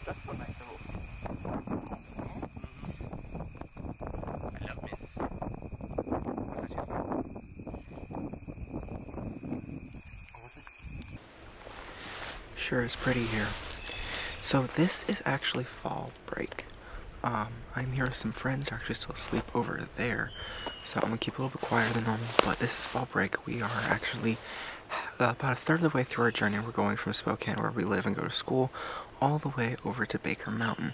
Das ist doch nice hoch. I love mints. Sure is pretty here. So this is actually fall break. I'm here with some friends who are actually still asleep over there. So I'm gonna keep a little bit quieter than normal, but this is fall break. We are actually about a third of the way through our journey. We're going from Spokane, where we live and go to school, all the way over to Baker Mountain.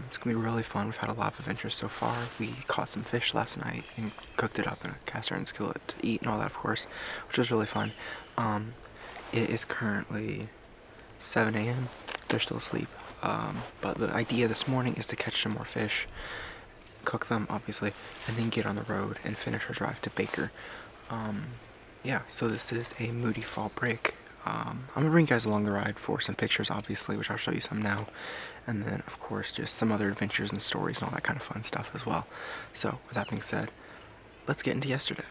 It's gonna be really fun. We've had a lot of adventures so far. We caught some fish last night and cooked it up in a cast iron skillet to eat and all that, of course, which was really fun. It is currently 7 a.m. They're still asleep. But the idea this morning is to catch some more fish, cook them, obviously, and then get on the road and finish our drive to Baker. Yeah, so this is a moody fall break. I'm gonna bring you guys along the ride for some pictures, obviously, which I'll show you some now. And then, of course, just some other adventures and stories and all that kind of fun stuff as well. So, with that being said, let's get into yesterday.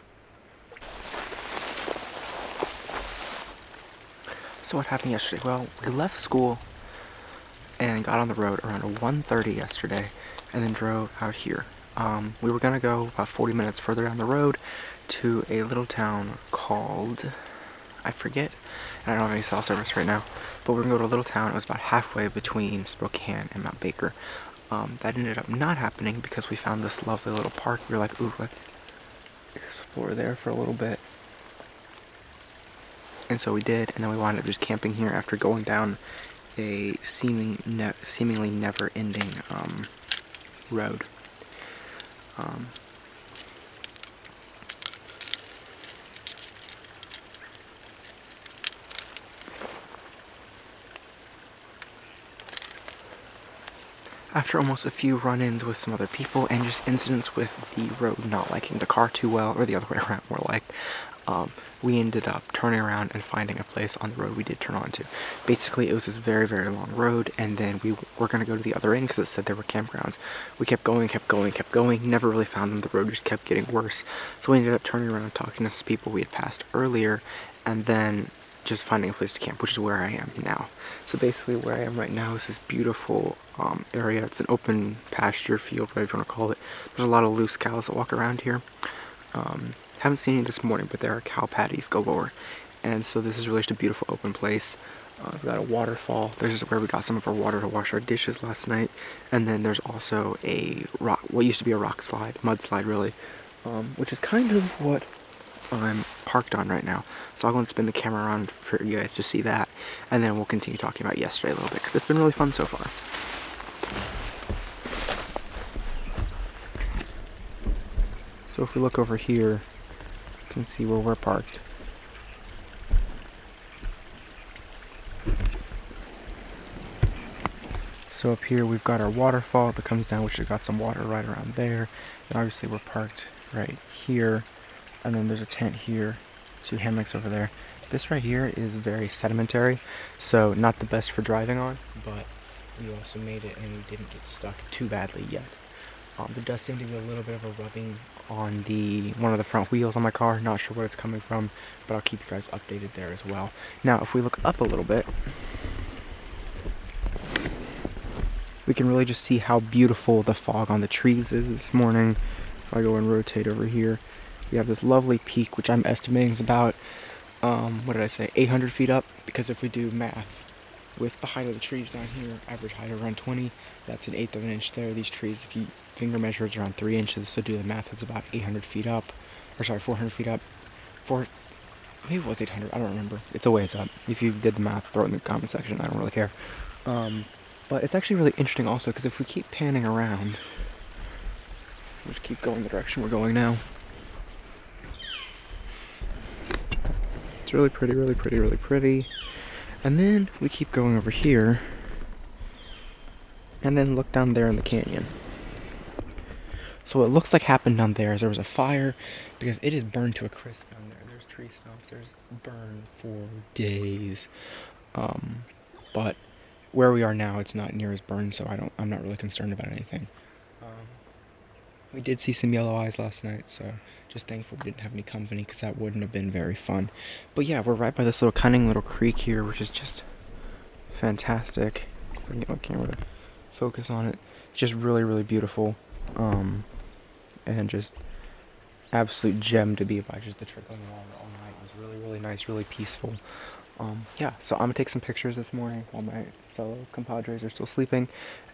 So what happened yesterday? Well, we left school and got on the road around 1:30 yesterday and then drove out here. We were gonna go about 40 minutes further down the road to a little town called, I forget, and I don't have any cell service right now, but we're gonna go to a little town. It was about halfway between Spokane and Mount Baker. That ended up not happening because we found this lovely little park. We were like, ooh, let's explore there for a little bit. And so we did, and then we wound up just camping here after going down a seemingly never-ending road. After almost a few run-ins with some other people and just incidents with the road not liking the car too well, or the other way around, more like, we ended up turning around and finding a place on the road we did turn onto. Basically, it was this very, very long road, and then we were going to go to the other end because it said there were campgrounds. We kept going, never really found them. The road just kept getting worse. So we ended up turning around and talking to some people we had passed earlier, and then just finding a place to camp, which is where I am now. So basically where I am right now is this beautiful area. It's an open pasture field, whatever you want to call it. There's a lot of loose cows that walk around here. Haven't seen any this morning, but there are cow patties galore. And so this is really just a beautiful open place. We've got a waterfall. There's where we got some of our water to wash our dishes last night. And then there's also a rock, what used to be a rock slide, mud slide really, which is kind of what I'm parked on right now. So I'll go and spin the camera around for you guys to see that. And then we'll continue talking about yesterday a little bit, because it's been really fun so far. So if we look over here, you can see where we're parked. So up here we've got our waterfall that comes down, which has got some water right around there. And obviously we're parked right here. And then there's a tent here, 2 hammocks over there. This right here is very sedimentary, so not the best for driving on, but we also made it and we didn't get stuck too badly yet. There does seem to be a little bit of a rubbing on one of the front wheels on my car. Not sure where it's coming from, but I'll keep you guys updated there as well. Now, if we look up a little bit, we can really just see how beautiful the fog on the trees is this morning. If I go and rotate over here, we have this lovely peak, which I'm estimating is about, what did I say, 800 feet up, because if we do math with the height of the trees down here, average height around 20, that's an 1/8 of an inch there. These trees, if you finger measure, it's around 3 inches, so do the math, it's about 800 feet up, or sorry, 400 feet up, maybe it was 800, I don't remember, it's a ways up. If you did the math, throw it in the comment section, I don't really care. But it's actually really interesting also, because if we keep panning around, we'll just keep going the direction we're going now. It's really pretty, really pretty, really pretty. And then we keep going over here, and then look down there in the canyon. So what looks like happened down there is there was a fire, because it is burned to a crisp down there. There's tree stumps, there's burn for days. But where we are now, it's not near as burned, so I'm not really concerned about anything. We did see some yellow eyes last night, so just thankful we didn't have any company, because that wouldn't have been very fun. But yeah, we're right by this little cunning little creek here, which is just fantastic. I can get my camera to focus on it. It's just really, really beautiful. And just absolute gem to be by. Just the trickling water all night was really, really nice, really peaceful. Yeah, so I'm gonna take some pictures this morning while my fellow compadres are still sleeping,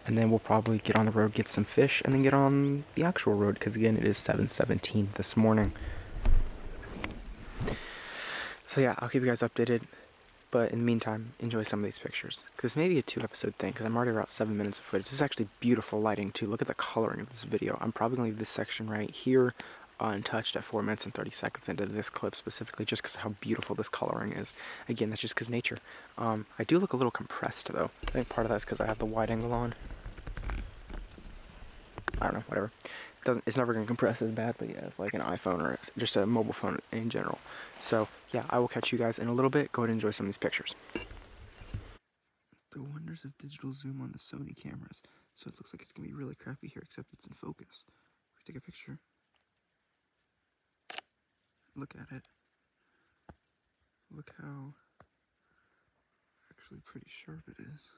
and then we'll probably get on the road, get some fish, and then get on the actual road, because again, it is 7:17 this morning. So yeah, I'll keep you guys updated, but in the meantime, enjoy some of these pictures, because maybe a 2-episode thing, because I'm already about 7 minutes of footage. This is actually beautiful lighting too. Look at the coloring of this video. I'm probably gonna leave this section right here untouched at 4 minutes and 30 seconds into this clip specifically, just because of how beautiful this coloring is. Again, that's just because nature. I do look a little compressed though. I think part of that's because I have the wide angle on. I don't know, whatever. It's never going to compress as badly as like an iPhone or just a mobile phone in general. So yeah, I will catch you guys in a little bit. Go ahead and enjoy some of these pictures. The wonders of digital zoom on the Sony cameras. So it looks like it's going to be really crappy here, except it's in focus. We take a picture. Look at it. Look how actually pretty sharp it is.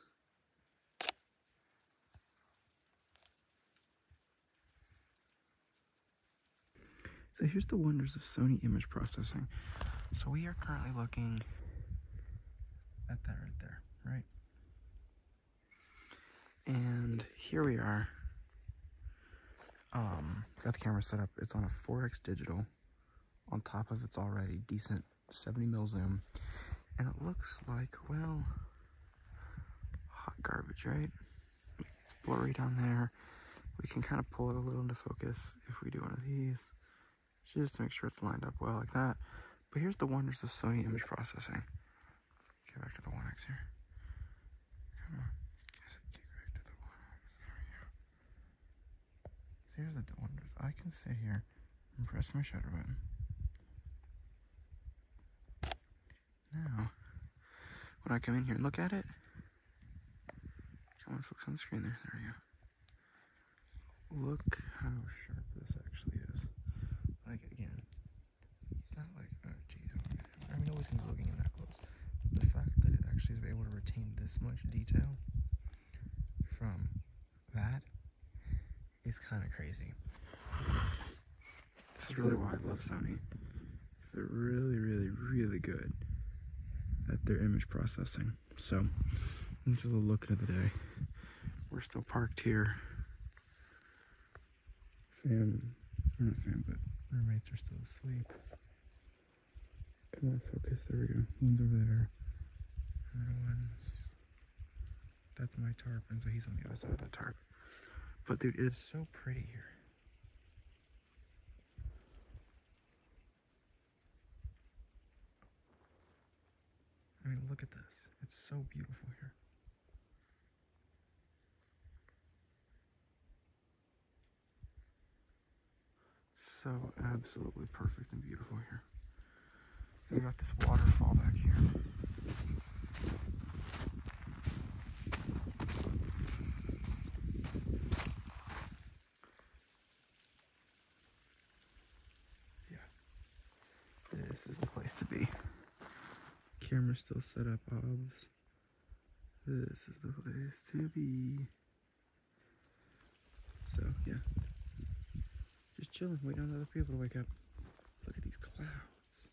So here's the wonders of Sony image processing. So we are currently looking at that right there, right? And here we are. Got the camera set up. It's on a 4x digital. On top of it's already decent 70mm zoom. And it looks like, well, hot garbage, right? It's blurry down there. We can kind of pull it a little into focus if we do one of these, just to make sure it's lined up well like that. But here's the wonders of Sony image processing. Get back to the 1x here. Come on. Get back to the 1x. There we go. So here's the wonders. I can sit here and press my shutter button. Now, when I come in here and look at it, come on, focus on the screen there. There we go. Look how sharp this actually is. Like, again, it's not like, oh, geez, I mean, nobody's gonna be looking in that close. But the fact that it actually is able to retain this much detail from that is kind of crazy. This is really why I love Sony. Because they're really, really, really good at their image processing. So, into the look of the day. We're still parked here. Not fam, but roommates are still asleep. Come on, focus. There we go. One's over there. And then one's... That's my tarp, and so he's on the other side of the tarp. But dude, it's so pretty here. I mean, look at this. It's so beautiful here. So absolutely perfect and beautiful here. We got this waterfall back here. Yeah. This is the place to be. Camera still set up, obs. This is the place to be. So, yeah. Just chilling, waiting on other people to wake up. Look at these clouds.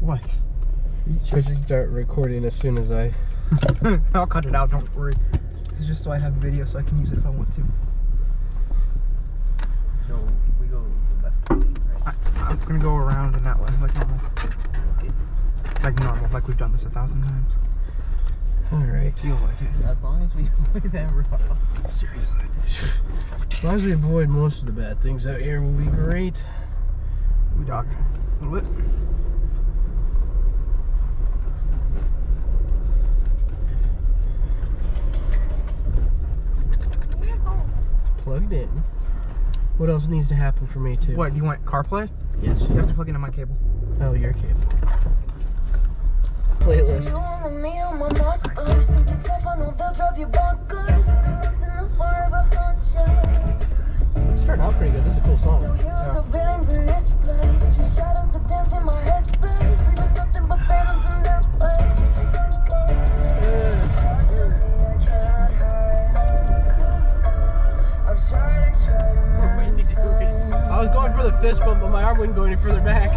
What? Should just start recording as soon as I... I'll cut it out, don't worry. This is just so I have video so I can use it if I want to. So we go left, right? I'm gonna go around in that way, like normal. Like normal, like we've done this 1,000 times. Alright. Feels like it. So as long as we avoid that rough. Seriously. As long as we avoid most of the bad things out here, will be great. We docked a little bit. It's plugged in. What else needs to happen for me too? What, do you want CarPlay? Yes. You have to plug into my cable. Oh, your cable. Playlist. It's starting out pretty good. This is a cool song. I was going for the fist bump, but my arm wouldn't go any further back.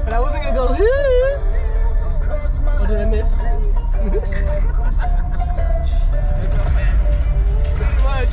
And I wasn't gonna go. What did I miss? Pretty much.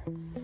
there.